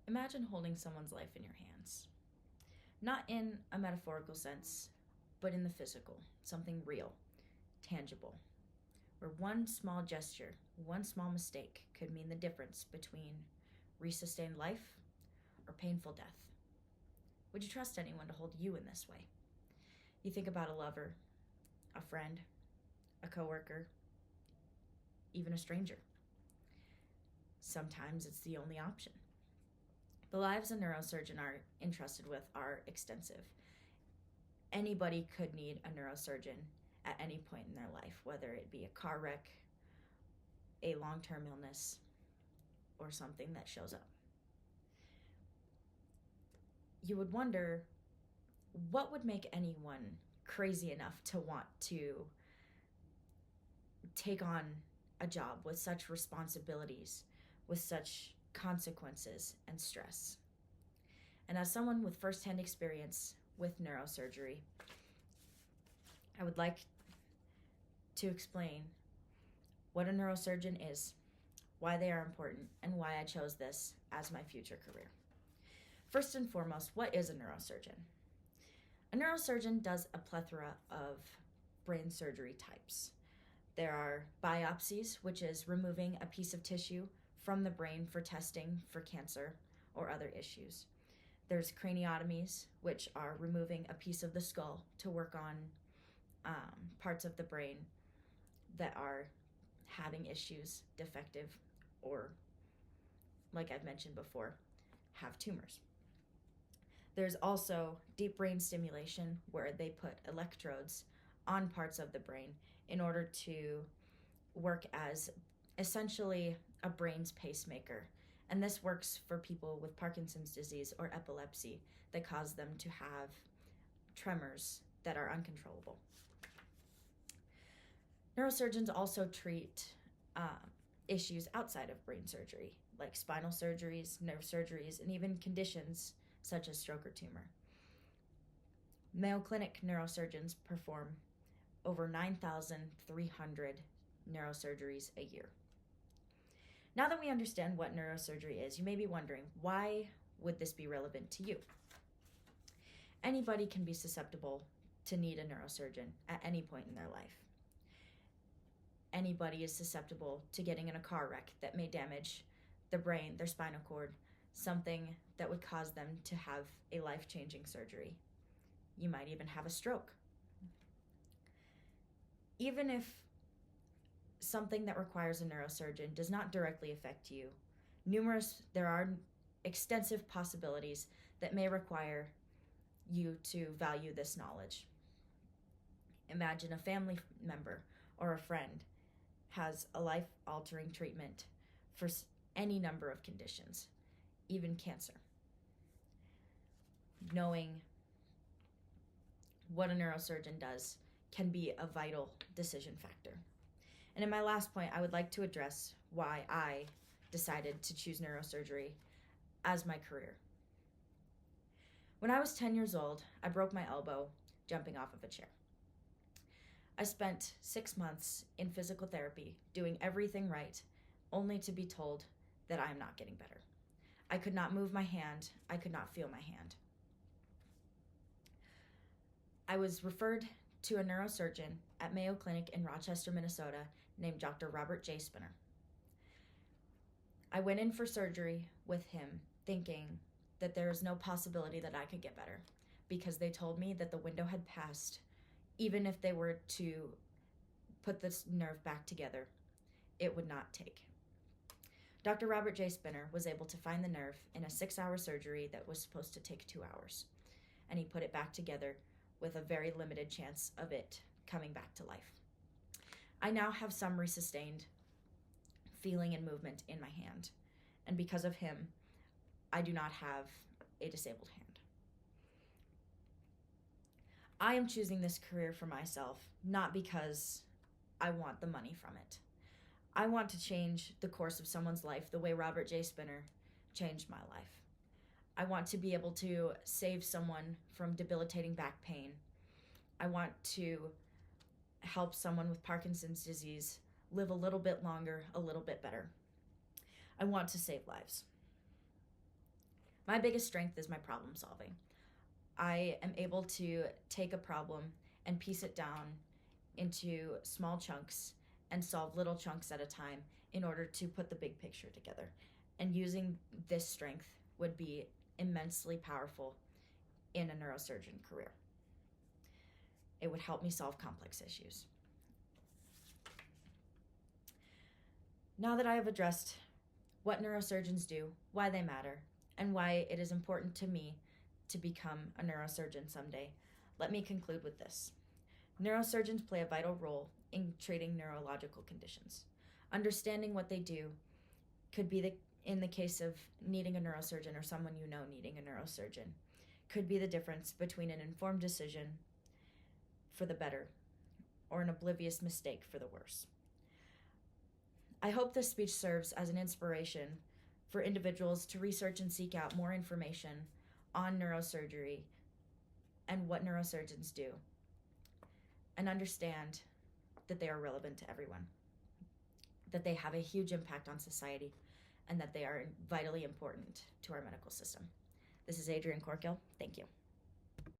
Imagine holding someone's life in your hands. Not in a metaphorical sense, but in the physical, something real, tangible, where one small gesture, one small mistake could mean the difference between resustained life or painful death. Would you trust anyone to hold you in this way? You think about a lover, a friend, a coworker, even a stranger. Sometimes it's the only option. The lives a neurosurgeon are entrusted with are extensive. Anybody could need a neurosurgeon at any point in their life, whether it be a car wreck, a long-term illness, or something that shows up. You would wonder, what would make anyone crazy enough to want to take on a job with such responsibilities, with such consequences and stress? And as someone with firsthand experience with neurosurgery, I would like to explain what a neurosurgeon is, why they are important, and why I chose this as my future career. First and foremost, what is a neurosurgeon? A neurosurgeon does a plethora of brain surgery types. There are biopsies, which is removing a piece of tissue from the brain for testing for cancer or other issues. There's craniotomies, which are removing a piece of the skull to work on parts of the brain that are having issues, defective, or, like I've mentioned before, have tumors. There's also deep brain stimulation, where they put electrodes on parts of the brain in order to work as essentially a brain's pacemaker. And this works for people with Parkinson's disease or epilepsy that cause them to have tremors that are uncontrollable. Neurosurgeons also treat issues outside of brain surgery, like spinal surgeries, nerve surgeries, and even conditions such as stroke or tumor. Mayo Clinic neurosurgeons perform over 9,300 neurosurgeries a year. Now that we understand what neurosurgery is, you may be wondering, why would this be relevant to you? Anybody can be susceptible to need a neurosurgeon at any point in their life. Anybody is susceptible to getting in a car wreck that may damage the brain, their spinal cord, something that would cause them to have a life-changing surgery. You might even have a stroke. Even if something that requires a neurosurgeon does not directly affect you, there are extensive possibilities that may require you to value this knowledge. Imagine a family member or a friend has a life-altering treatment for any number of conditions, even cancer. Knowing what a neurosurgeon does can be a vital decision factor. And in my last point, I would like to address why I decided to choose neurosurgery as my career. When I was 10 years old, I broke my elbow jumping off of a chair. I spent 6 months in physical therapy doing everything right, only to be told that I am not getting better. I could not move my hand. I could not feel my hand. I was referred to a neurosurgeon at Mayo Clinic in Rochester, Minnesota, named Dr. Robert J. Spinner. I went in for surgery with him thinking that there was no possibility that I could get better, because they told me that the window had passed. Even if they were to put this nerve back together, it would not take. Dr. Robert J. Spinner was able to find the nerve in a 6-hour surgery that was supposed to take 2 hours, and he put it back together with a very limited chance of it coming back to life. I now have some resustained feeling and movement in my hand, and because of him, I do not have a disabled hand. I am choosing this career for myself, not because I want the money from it. I want to change the course of someone's life the way Robert J. Spinner changed my life. I want to be able to save someone from debilitating back pain. I want to help someone with Parkinson's disease live a little bit longer, a little bit better. I want to save lives. My biggest strength is my problem solving. I am able to take a problem and piece it down into small chunks and solve little chunks at a time in order to put the big picture together. And using this strength would be immensely powerful in a neurosurgeon career. It would help me solve complex issues. Now that I have addressed what neurosurgeons do, why they matter, and why it is important to me to become a neurosurgeon someday, let me conclude with this. Neurosurgeons play a vital role in treating neurological conditions. Understanding what they do could be in the case of needing a neurosurgeon or someone you know needing a neurosurgeon, could be the difference between an informed decision for the better or an oblivious mistake for the worse. I hope this speech serves as an inspiration for individuals to research and seek out more information on neurosurgery and what neurosurgeons do, and understand that they are relevant to everyone, that they have a huge impact on society, and that they are vitally important to our medical system. This is Adrienne Corkill. Thank you.